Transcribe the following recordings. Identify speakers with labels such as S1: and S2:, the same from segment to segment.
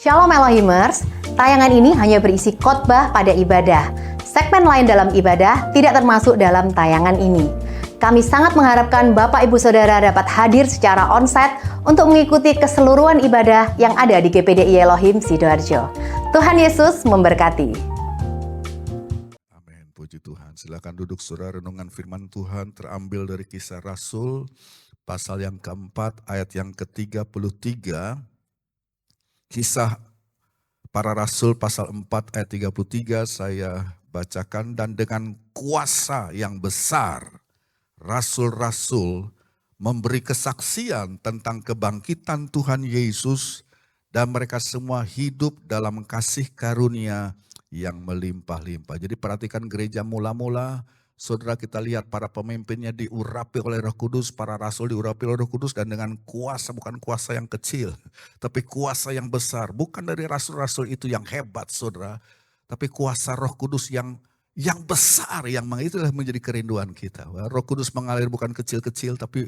S1: Shalom Elohimers, tayangan ini hanya berisi khotbah pada ibadah. Segmen lain dalam ibadah tidak termasuk dalam tayangan ini. Kami sangat mengharapkan Bapak Ibu Saudara dapat hadir secara onsite untuk mengikuti keseluruhan ibadah yang ada di GPDI Elohim Sidoarjo. Tuhan Yesus memberkati.
S2: Amin, puji Tuhan. Silakan duduk saudara, renungan firman Tuhan terambil dari Kisah Rasul, pasal yang keempat, ayat yang ke-33. Kisah para Rasul pasal 4 ayat 33 saya bacakan. Dan dengan kuasa yang besar, Rasul-Rasul memberi kesaksian tentang kebangkitan Tuhan Yesus, dan mereka semua hidup dalam kasih karunia yang melimpah-limpah. Jadi perhatikan gereja mula-mula, saudara, kita lihat para pemimpinnya diurapi oleh Roh Kudus, para rasul diurapi oleh Roh Kudus, dan dengan kuasa, bukan kuasa yang kecil, tapi kuasa yang besar. Bukan dari rasul-rasul itu yang hebat, saudara, tapi kuasa Roh Kudus yang besar, yang itulah menjadi kerinduan kita. Roh Kudus mengalir bukan kecil-kecil, tapi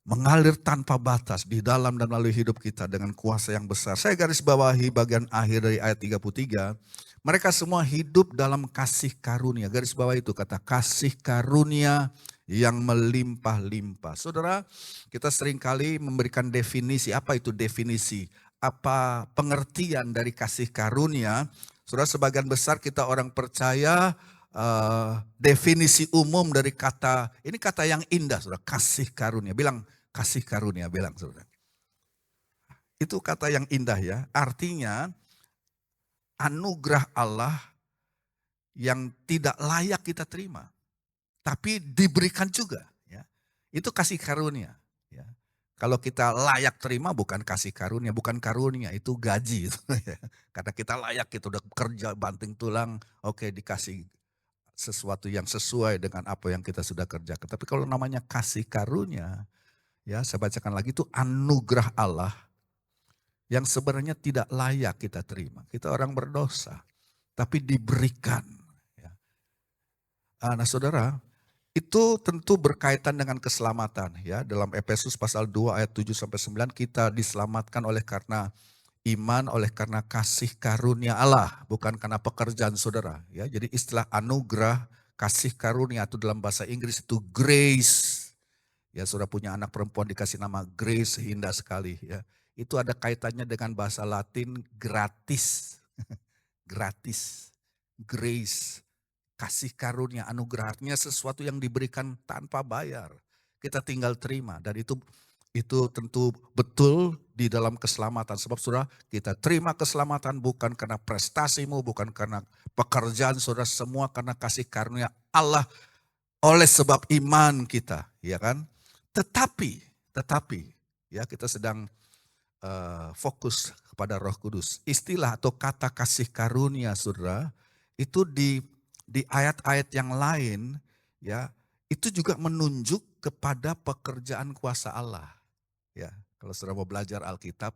S2: mengalir tanpa batas di dalam dan melalui hidup kita dengan kuasa yang besar. Saya garis bawahi bagian akhir dari ayat 33. Mereka semua hidup dalam kasih karunia. Garis bawah itu kata kasih karunia yang melimpah-limpah. Saudara, kita seringkali memberikan definisi. Apa itu definisi? Apa pengertian dari kasih karunia? Saudara, sebagian besar kita orang percaya definisi umum dari kata, ini kata yang indah, saudara, kasih karunia. Bilang kasih karunia, bilang saudara. Itu kata yang indah ya, artinya anugerah Allah yang tidak layak kita terima, tapi diberikan juga. Ya. Itu kasih karunia. Ya. Kalau kita layak terima bukan kasih karunia, bukan karunia, itu gaji. Karena kita layak, kita udah kerja banting tulang, oke, dikasih sesuatu yang sesuai dengan apa yang kita sudah kerjakan. Tapi kalau namanya kasih karunia, ya saya bacakan lagi, itu anugerah Allah yang sebenarnya tidak layak kita terima. Kita orang berdosa, tapi diberikan. Ya. Nah saudara, itu tentu berkaitan dengan keselamatan. Ya, dalam Efesus pasal 2 ayat 7-9 kita diselamatkan oleh karena iman, oleh karena kasih karunia Allah, bukan karena pekerjaan saudara. Ya, jadi istilah anugerah, kasih karunia itu dalam bahasa Inggris itu grace. Ya, saudara punya anak perempuan dikasih nama Grace, indah sekali. Ya, itu ada kaitannya dengan bahasa Latin gratis, gratis, grace, kasih karunia, anugerahnya sesuatu yang diberikan tanpa bayar. Kita tinggal terima, dan itu tentu betul di dalam keselamatan. Sebab saudara, kita terima keselamatan bukan karena prestasimu, bukan karena pekerjaan saudara, semua karena kasih karunia Allah oleh sebab iman kita, ya kan? Tetapi ya kita sedang fokus kepada Roh Kudus. Istilah atau kata kasih karunia saudara, itu di ayat-ayat yang lain ya, itu juga menunjuk kepada pekerjaan kuasa Allah. Ya, kalau saudara mau belajar Alkitab,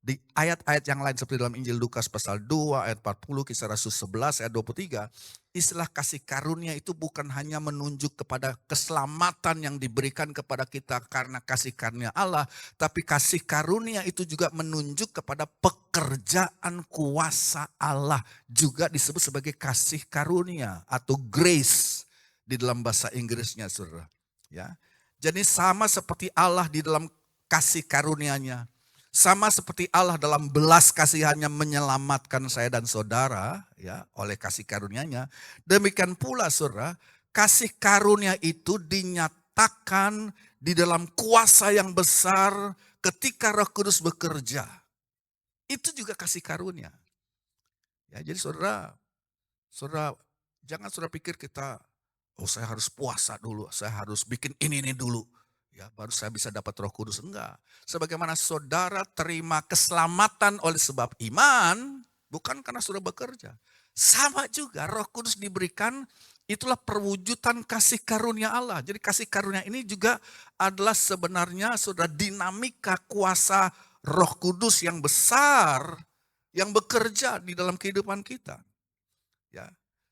S2: di ayat-ayat yang lain seperti dalam Injil Lukas pasal 2 ayat 40, Kisah Rasul 11 ayat 23, istilah kasih karunia itu bukan hanya menunjuk kepada keselamatan yang diberikan kepada kita karena kasih karunia Allah, tapi kasih karunia itu juga menunjuk kepada pekerjaan kuasa Allah, juga disebut sebagai kasih karunia atau grace di dalam bahasa Inggrisnya, saudara. Ya, jadi sama seperti Allah di dalam kasih karunia-Nya, sama seperti Allah dalam belas kasihannya menyelamatkan saya dan saudara ya oleh kasih karunia-Nya. Demikian pula saudara, kasih karunia itu dinyatakan di dalam kuasa yang besar ketika Roh Kudus bekerja. Itu juga kasih karunia. Ya, jadi saudara jangan saudara pikir kita, oh saya harus puasa dulu, saya harus bikin ini dulu. Ya, baru saya bisa dapat Roh Kudus. Enggak. Sebagaimana saudara terima keselamatan oleh sebab iman, bukan karena saudara bekerja. Sama juga Roh Kudus diberikan, itulah perwujudan kasih karunia Allah. Jadi kasih karunia ini juga adalah sebenarnya saudara dinamika kuasa Roh Kudus yang besar yang bekerja di dalam kehidupan kita. Ya.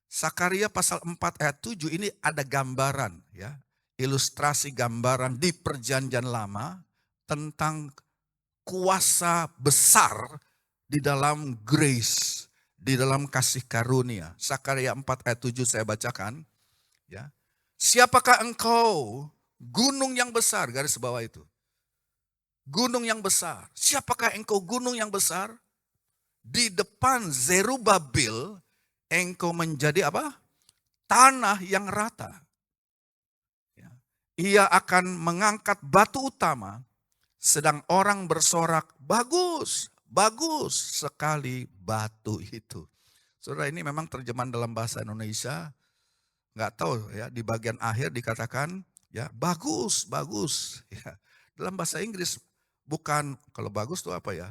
S2: Sakaria pasal 4 ayat 7 ini ada gambaran ya. Ilustrasi gambaran di perjanjian lama tentang kuasa besar di dalam grace, di dalam kasih karunia. Sakaria 4 ayat 7 saya bacakan. Ya. Siapakah engkau, gunung yang besar, garis bawah itu. Gunung yang besar. Siapakah engkau gunung yang besar? Di depan Zerubabil, engkau menjadi apa? Tanah yang rata. Ya. Ia akan mengangkat batu utama, sedang orang bersorak, bagus, bagus sekali batu itu. Saudara, ini memang terjemahan dalam bahasa Indonesia, nggak tahu ya, di bagian akhir dikatakan ya bagus, bagus. Ya. Dalam bahasa Inggris bukan, kalau bagus itu apa ya?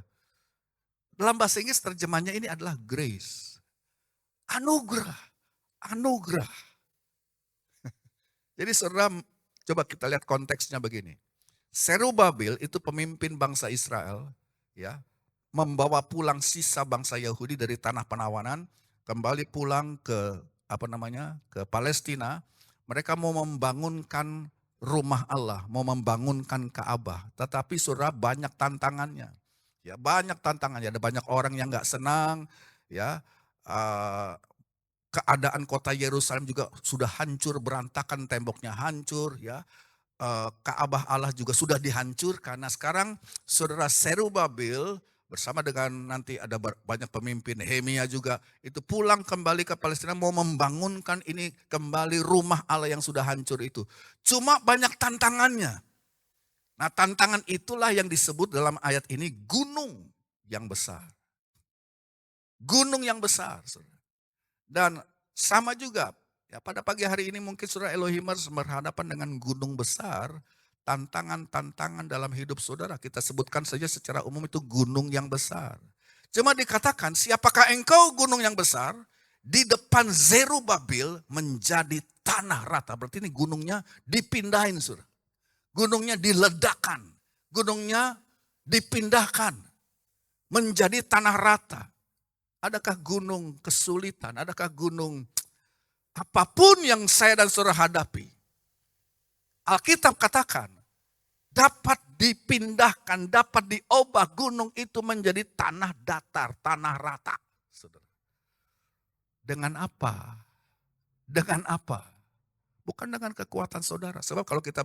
S2: Dalam bahasa Inggris terjemahnya ini adalah grace. Anugerah, anugerah. Jadi saudara, coba kita lihat konteksnya begini. Zerubabil itu pemimpin bangsa Israel, ya, membawa pulang sisa bangsa Yahudi dari tanah penawanan, kembali pulang ke ke Palestina. Mereka mau membangunkan rumah Allah, mau membangunkan Ka'bah, tetapi saudara banyak tantangannya. Ya, banyak tantangannya, ada banyak orang yang nggak senang, ya. Keadaan kota Yerusalem juga sudah hancur, berantakan, temboknya hancur, ya. Ka'bah Allah juga sudah dihancurkan. Nah sekarang saudara Zerubabil bersama dengan nanti ada banyak pemimpin, Nehemia juga, itu pulang kembali ke Palestina mau membangunkan ini kembali rumah Allah yang sudah hancur itu. Cuma banyak tantangannya. Nah tantangan itulah yang disebut dalam ayat ini gunung yang besar. Gunung yang besar. Saudara. Dan sama juga, ya pada pagi hari ini mungkin saudara Elohimers berhadapan dengan gunung besar, tantangan-tantangan dalam hidup saudara. Kita sebutkan saja secara umum itu gunung yang besar. Cuma dikatakan, siapakah engkau gunung yang besar? Di depan Zerubabil menjadi tanah rata. Berarti ini gunungnya dipindahin saudara. Gunungnya diledakkan. Gunungnya dipindahkan. Menjadi tanah rata. Adakah gunung kesulitan? Adakah gunung apapun yang saya dan saudara hadapi? Alkitab katakan, dapat dipindahkan, dapat diubah gunung itu menjadi tanah datar, tanah rata. Saudara. Dengan apa? Dengan apa? Bukan dengan kekuatan saudara. Sebab kalau kita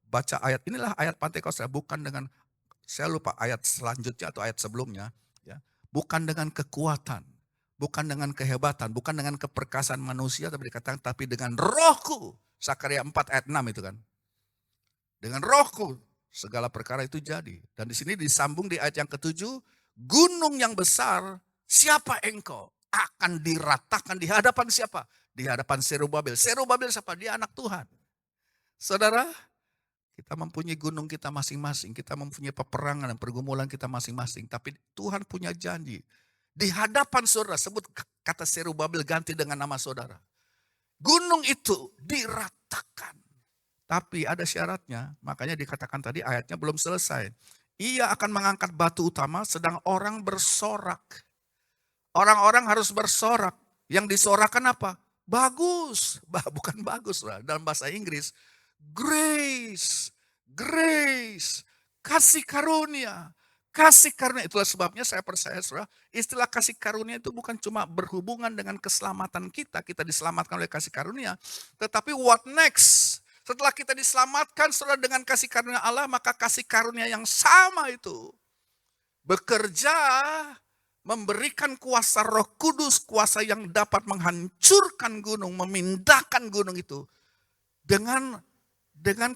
S2: baca ayat, inilah ayat Pantekosta, bukan dengan, saya lupa ayat selanjutnya atau ayat sebelumnya, ya. Bukan dengan kekuatan, bukan dengan kehebatan, bukan dengan keperkasaan manusia, tapi dikatakan tapi dengan rohku. Sakaria 4 ayat 6 itu kan. Dengan rohku segala perkara itu jadi. Dan di sini disambung di ayat yang ke-7, gunung yang besar, siapa engkau? Akan diratakan di hadapan siapa? Di hadapan Zerubabil. Zerubabil siapa? Dia anak Tuhan. Saudara, kita mempunyai gunung kita masing-masing, kita mempunyai peperangan dan pergumulan kita masing-masing. Tapi Tuhan punya janji. Di hadapan saudara, sebut kata Zerubabil ganti dengan nama saudara. Gunung itu diratakan. Tapi ada syaratnya, makanya dikatakan tadi ayatnya belum selesai. Ia akan mengangkat batu utama sedang orang bersorak. Orang-orang harus bersorak. Yang disorakan apa? Bagus. Bukan bagus lah. Dalam bahasa Inggris. Grace. Grace. Kasih karunia. Kasih karunia. Itulah sebabnya saya percaya saudara. Istilah kasih karunia itu bukan cuma berhubungan dengan keselamatan kita. Kita diselamatkan oleh kasih karunia. Tetapi what next? Setelah kita diselamatkan saudara dengan kasih karunia Allah. Maka kasih karunia yang sama itu. Bekerja. Memberikan kuasa Roh Kudus, kuasa yang dapat menghancurkan gunung, memindahkan gunung itu dengan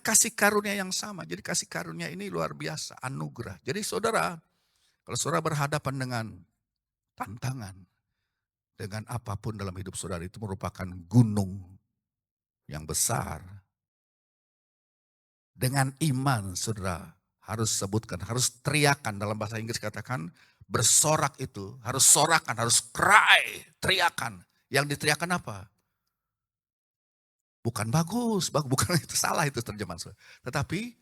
S2: kasih karunia yang sama. Jadi kasih karunia ini luar biasa, anugerah. Jadi saudara, kalau saudara berhadapan dengan tantangan, dengan apapun dalam hidup saudara itu merupakan gunung yang besar. Dengan iman saudara harus sebutkan, harus teriakan, dalam bahasa Inggris katakan, bersorak itu, harus sorakan, harus cry, teriakan. Yang diteriakan apa? Bukan bagus, bukan itu salah itu terjemahan. Tetapi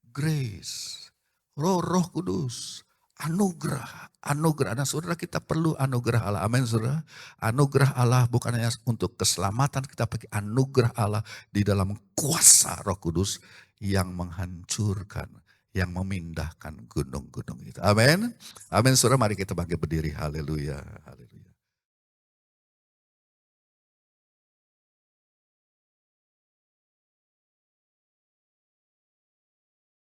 S2: grace, roh kudus, anugerah, anugerah. Nah saudara kita perlu anugerah Allah, amin saudara. Anugerah Allah bukan hanya untuk keselamatan, kita pakai anugerah Allah di dalam kuasa Roh Kudus yang menghancurkan, yang memindahkan gunung-gunung itu. Amin. Amin, saudara, mari kita bangkit berdiri. Haleluya.